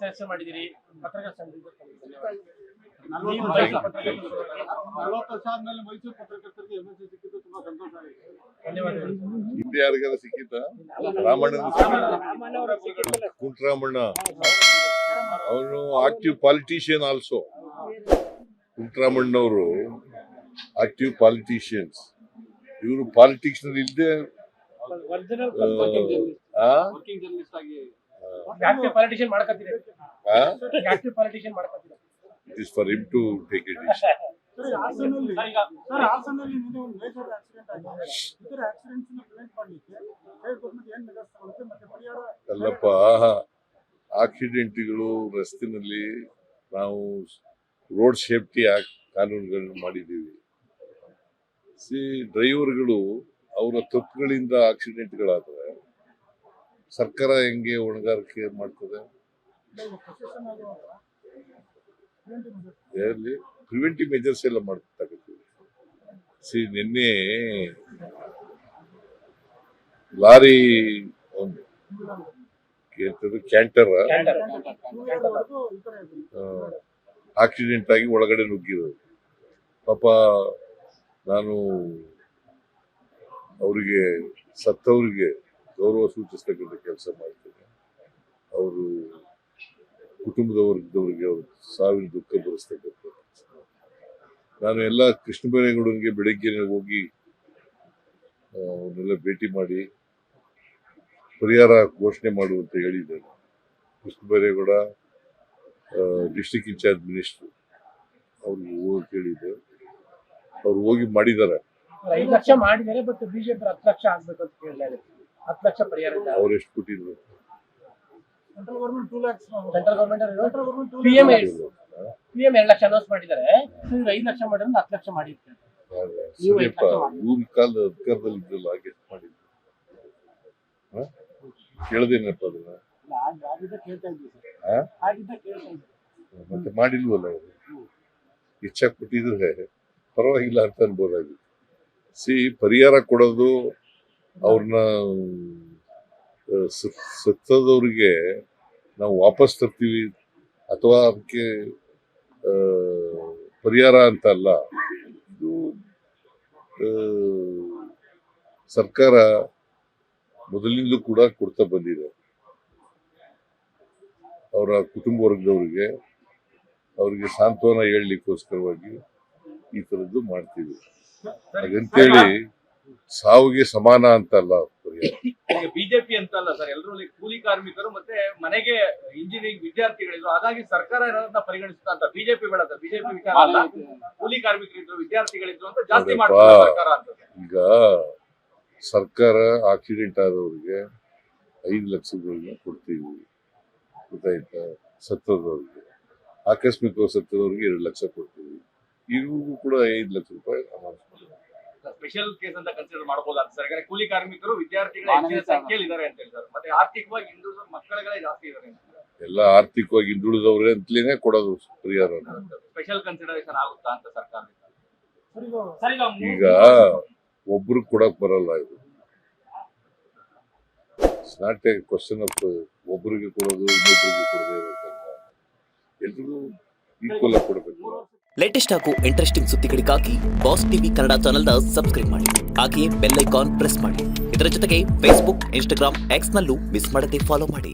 ಸದಸ್ಯ ಮಾಡಿದಿರಿ ಪತ್ರಕರ್ತರ ಸಂಘದಿಂದ ಧನ್ಯವಾದ. 40 ವರ್ಷ ಆದ್ಮೇಲೆ ಮೈಸೂರು ಪತ್ರಕರ್ತರಿಗೆ MLC ಸಿಕ್ಕಿದ್ದು ತುಂಬಾ ಸಂತೋಷ ಆಗಿದೆ. ಧನ್ಯವಾದಗಳು. ಹಿಂದೆ ಯಾರಿಗಾರ ಸಿಕ್ಕಿತ್ತ? ರಾಮಣ್ಣ ಕುಂಟ್ರಾಮಣ್ಣ ಅವನು ಆಕ್ಟಿವ್ ಪಾಲಿಟಿಷಿಯನ್ ಆಲ್ಸೋ. ಕುಂಟ್ರಾಮಣ್ಣವರು ಆಕ್ಟಿವ್ ಪಾಲಿಟಿಷಿಯನ್ಸ್. ಇವರು ಪಾಲಿಟಿಕ್ಸ್ ನಲ್ಲಿ ಇಲ್ಲದೆ ವರ್ಕಿಂಗ್ ಜರ್ನಲಿಸ್ಟ್ ಆಗಿ ಆಕ್ಟಿವ್ ಪಾಲಿಟಿಷಿಯನ್ ಮಾಡ್ಕತ್ತೀರಿ. ಆಕ್ಟಿವ್ ಪಾಲಿಟಿಷಿಯನ್ ಮಾಡ್ಕತ್ತೀರಿ. It is for him to take it decision. ಹಾಸನಲ್ಲಿ ನಿನ್ನೆ ಒಂದು ಮೇಜರ್ ಆಕ್ಸಿಡೆಂಟ್ ಆಗಿದೆ. ಇತರ ಆಕ್ಸಿಡೆಂಟ್ಸ್ ನ ಪ್ರಿವೆಂಟ್ ಮಾಡಲಿಕ್ಕೆ ಸ್ಟೇಟ್ ಗವರ್ನಮೆಂಟ್ ಏನು ಮೆಜರ್ಸ್ ತಗೊಳುತ್ತೆ ಮತ್ತೆ ಪರಿಹಾರ? ಅಲ್ಲಪ್ಪ, ಆಕ್ಸಿಡೆಂಟ್ಗಳು ರಸ್ತೆನಲ್ಲಿ ನಾವು ರೋಡ್ ಸೇಫ್ಟಿ ಆಕ್ಟ್ ಕಾನೂನುಗಳನ್ನು ಮಾಡಿದ್ದೀವಿ. ಡ್ರೈವರ್ಗಳು ಅವರ ತಪ್ಪುಗಳಿಂದ ಆಕ್ಸಿಡೆಂಟ್ಗಳಾದ್ರೆ ಸರ್ಕಾರ ಹೆಂಗೆ ಹೊಣೆಗಾರಿಕೆ ಮಾಡ್ತದೆ? ಪ್ರಿವೆಂಟಿವ್ ಮೆಜರ್ಸ್ ಎಲ್ಲ ಮಾಡ್ತಾಗತ್ತೀವಿ. ನಿನ್ನೆ ಲಾರಿ ಕ್ಯಾಂಟರ್ ಆಕ್ಸಿಡೆಂಟ್ ಆಗಿ ಒಳಗಡೆ ನುಗ್ಗಿರೋದು. ಪಾಪ ನಾನು ಅವರಿಗೆ ಸತ್ತವರಿಗೆ ಗೌರವ ಸೂಚಿಸ್ತಕ್ಕಂಥ ಕೆಲಸ ಮಾಡ್ತೇನೆ. ಅವರು ಕುಟುಂಬದವರಿದ್ದವರಿಗೆ ಅವ್ರ ಸಾವಿನ ದುಃಖ ಭರಿಸ್ತಕ್ಕಂಥ. ನಾನು ಎಲ್ಲ ಕೃಷ್ಣ ಬೈರೇಗೌಡನಿಗೆ ಬೆಳಗ್ಗೆ ಹೋಗಿ ಅವನ್ನೆಲ್ಲ ಭೇಟಿ ಮಾಡಿ ಪರಿಹಾರ ಘೋಷಣೆ ಮಾಡುವಂತ ಹೇಳಿದ್ದೇನೆ. Krishna Byregowda district in charge minister ಅವ್ರಿಗೆ ಹೋಗಿ ಕೇಳಿದ್ದೆ. ಅವ್ರು ಹೋಗಿ ಮಾಡಿದ್ದಾರೆ. 5 ಲಕ್ಷ ಮಾಡಿದ್ದಾರೆ. ಬಟ್ ಬಿಜೆಪಿ 10 ಲಕ್ಷ ಆಗ್ಬೇಕು ಅಂತ ಹೇಳಿದ್ದಾರೆ. 10 ಲಕ್ಷ ಪರಿಹಾರ ಅವ್ರು ಎಷ್ಟು ಕೊಟ್ಟಿದ್ರು? Central government 2 lakhs central government PM 2 lakh announce ಮಾಡಿದ್ದಾರೆ. 5 ಲಕ್ಷ ಮಾಡಿದ್ರೆ 10 ಲಕ್ಷ ಮಾಡಿರ್ತಾರೆ. ಸರಿಯಪ್ಪ, ಇವ್ರ ಕಾಲದ ಅಧಿಕಾರದಲ್ಲಿ ಇದ್ರಲ್ಲ, ಹಾಗೆ ಮಾಡಿದ್ರು. ಕೇಳ್ದೇನಪ್ಪ ಅದನ್ನ? ಮತ್ತೆ ಮಾಡಿಲ್ವಲ್ಲ ಅವರು. ಹೆಚ್ಚಾಗಿ ಕೊಟ್ಟಿದ್ರೆ ಪರವಾಗಿಲ್ಲ ಅಂತ ಅನ್ಬೋದಾಗಿತ್ತು. ಪರಿಹಾರ ಕೊಡೋದು ಅವ್ರನ್ನ ಸತ್ತದವ್ರಿಗೆ ನಾವು ವಾಪಸ್ ತರ್ತೀವಿ ಅಥವಾ ಅದಕ್ಕೆ ಪರಿಹಾರ ಅಂತ ಅಲ್ಲ. ಇದು ಸರ್ಕಾರ ಮೊದಲಿಂದಲೂ ಕೂಡ ಕೊಡ್ತಾ ಬಂದಿದೆ. ಅವರ ಕುಟುಂಬ ವರ್ಗದವರಿಗೆ ಅವರಿಗೆ ಸಾಂತ್ವನ ಹೇಳಲಿಕ್ಕೋಸ್ಕರವಾಗಿ ಈ ತರದ್ದು ಮಾಡ್ತೀವಿ. ಹಾಗಂತೇಳಿ ಸಾವಿಗೆ ಸಮಾನ ಅಂತಲ್ಲ ಪರಿಹಾರ. ಬಿಜೆಪಿ ಅಂತ ಅಲ್ಲ ಸರ್, ಎಲ್ಲರೂ ಕೂಲಿ ಕಾರ್ಮಿಕರು ಮತ್ತೆ ಮನೆಗೆ ಇಂಜಿನಿಯರಿಂಗ್ ವಿದ್ಯಾರ್ಥಿಗಳಿದ್ರು, ಹಾಗಾಗಿ ಸರ್ಕಾರ ಏನಾದ್ರನ್ನ ಪರಿಗಣಿಸುತ್ತಾ ಅಂತ. ಬಿಜೆಪಿ ಬೇಡ ಸರ್, ಬಿಜೆಪಿ ವಿಚಾರ ಅಲ್ಲ. ಕೂಲಿ ಕಾರ್ಮಿಕರಿದ್ರು, ವಿದ್ಯಾರ್ಥಿಗಳಿದ್ರು ಅಂತ ಜಾಸ್ತಿ ಮಾಡ್ತಾರೆ ಸರ್ಕಾರ ಅಂತ. ಈಗ ಸರ್ಕಾರ ಆಕ್ಸಿಡೆಂಟ್ ಆದವ್ರಿಗೆ 5 ಲಕ್ಷಗಳನ್ನ ಕೊಡ್ತೀವಿ, ಗೊತ್ತಾಯ್ತಾ? ಸತ್ತದವ್ರಿಗೆ, ಆಕಸ್ಮಿಕ ಸತ್ತದವ್ರಿಗೆ 2 ಲಕ್ಷ ಕೊಡ್ತೀವಿ. ಇವ್ರಿಗೂ ಕೂಡ 5 ಲಕ್ಷ ರೂಪಾಯಿ ಅನೌನ್ಸ್ ಮಾಡಿದ್ದಾರೆ. ಸ್ಪೆಷಲ್ ಕೇಸ್ ಅಂತ ಕನ್ಸಿಡರ್ ಮಾಡಬಹುದಾ ಸರ್? ಯಾಕಂದ್ರೆ ಕೂಲಿ ಕಾರ್ಮಿಕರು ವಿದ್ಯಾರ್ಥಿಗಳ ಹೆಚ್ಚಿನ ಸಂಖ್ಯೆಯಲ್ಲಿ ಇದ್ದಾರೆ ಅಂತ ಹೇಳ್ತಾರೆ. ಮತ್ತೆ ಆರ್ಥಿಕವಾಗಿ ಹಿಂದುಳಿದ ಮಕ್ಕಳುಗಳೇ ಜಾಸ್ತಿ ಇದ್ದಾರೆ. ಎಲ್ಲ ಆರ್ಥಿಕವಾಗಿ ಹಿಂದುಳಿದವ್ರೆ ಅಂತಲೇ ಕೊಡೋದು ಪರಿಹಾರ. ಸ್ಪೆಷಲ್ ಕನ್ಸಿಡರೇಷನ್ ಆಗುತ್ತಾ ಅಂತ ಸರ್ಕಾರ? ಈಗ ಒಬ್ರು ಕೊಡಕ್ ಬರಲ್ಲ. ಇದು ನಾಟ್ ಎ ಕ್ವಶನ್ ಆಫ್ ಒಬ್ಬರಿಗೆ ಕೊಡೋದು ಇನ್ನೊಬ್ಬರಿಗೆ ಕೊಡದೇ ಇರಬೇಕಲ್ಲ. ಎಲ್ರಿಗೂ ಈಕ್ವಲ್ ಆಗಿ ಕೊಡಬೇಕು. ಲೇಟೆಸ್ಟ್ ಹಾಗೂ ಇಂಟ್ರೆಸ್ಟಿಂಗ್ ಸುದ್ದಿಗಳಿಗಾಗಿ ಬಾಸ್ ಟಿವಿ ಕನ್ನಡ ಚಾನೆಲ್ನ ಸಬ್ಸ್ಕ್ರೈಬ್ ಮಾಡಿ. ಹಾಗೆಯೇ ಬೆಲ್ ಐಕಾನ್ ಪ್ರೆಸ್ ಮಾಡಿ. ಇದರ ಜೊತೆಗೆ ಫೇಸ್ಬುಕ್, ಇನ್ಸ್ಟಾಗ್ರಾಮ್, ಎಕ್ಸ್ ನಲ್ಲೂ ಮಿಸ್ ಮಾಡದೆ ಫಾಲೋ ಮಾಡಿ.